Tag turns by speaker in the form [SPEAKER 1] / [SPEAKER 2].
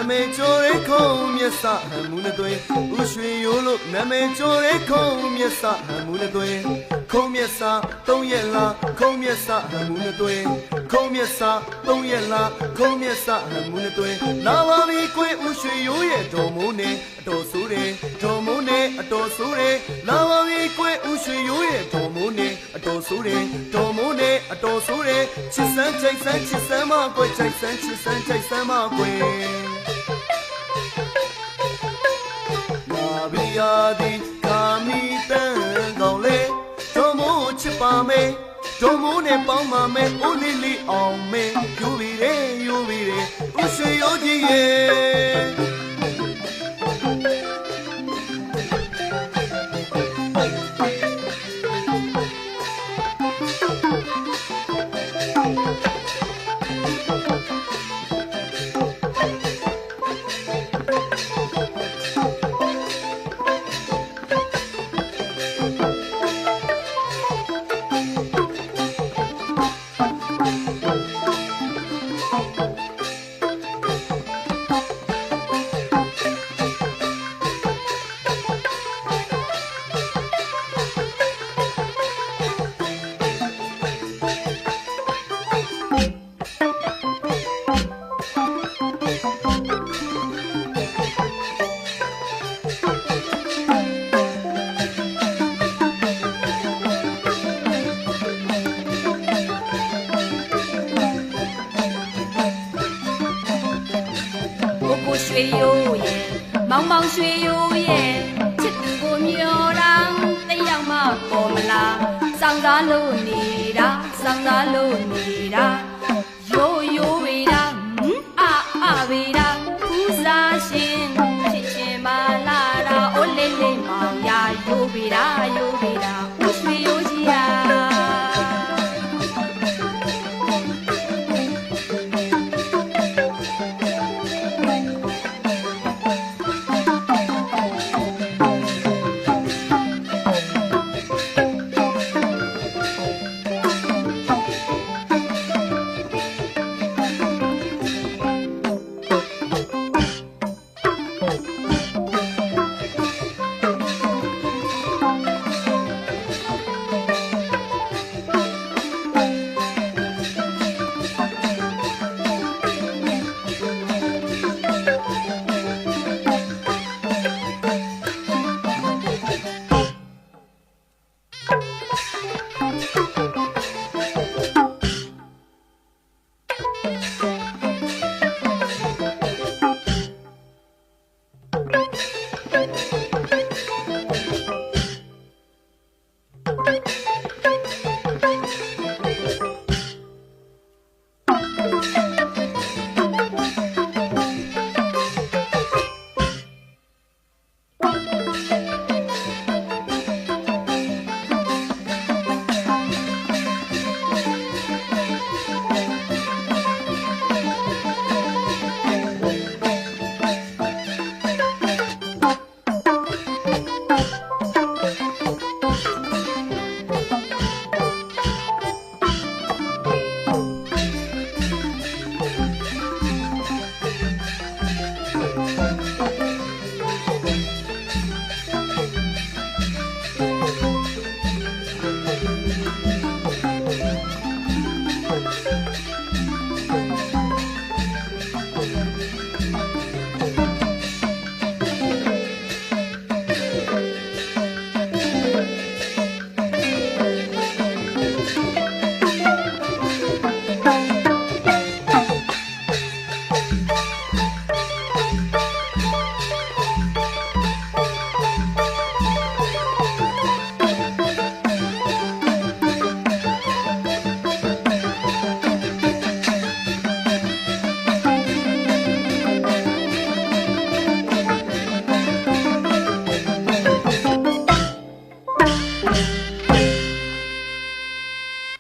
[SPEAKER 1] မေကျော်ရဲခုံမျက်စဟန်မူနဲ့သွင်းဥရွှေရိုးလို့နာမည်ကျော်ရဲခုံမျက်စဟန်မူနဲ့သွင်းခုံမျက်စ3ရက်လားခုံမျက်စဟန်မူနဲ့သွင်းခုံမျက်စ3ရက်လားခုံမျက်စဟန်မူနဲ့သွင်းလာပါပြီကွယ်ဥရွှေရိုးရဲ့တော်မိုးနဲ့အတော်ဆိုးတယ်တော်မိုးနဲ့အတော်ဆိုးတယ်လာပါပြီကွယ်ဥရွှေရိုးရဲ့တော်မိုးနဲ့အတော်ဆိုးတယ်တော်မိုးနဲ့အတော်ဆိုးတယ်ချစ်စမ်းချိတ်စမ်းချစ်စမ်းမကွယ်ချိတ်စမ်းချစ်စမ်းချိတ်စမ်းမကွယ်ဘီယာဒီကာမီတန်ကောင်းလေတော်မိုးချစ်ပါမယ်တော်မိုးနဲ့ပေါင်းပါမယ်အိုးလေးလေးအောင်မယ်ယူပြီးတယ်ယူပြီးတယ်ဥရွှေရိုးကြီးရဲ့
[SPEAKER 2] ရွှေရိုးရဲ့မောင်မောင်ရွှေရိုးရဲ့ချစ်သူကိုမျောတာတယောက်မှပေါ်မလားစောင့်စားလို့နေတာစောင့်စားလို့နေတာရိုးရိုးဝေတာအာဝေတာဖူးစားရှင်ချစ်ချင်မလာတာအိုးလေးလေးမောင်ရရိုးဝေတာရိုး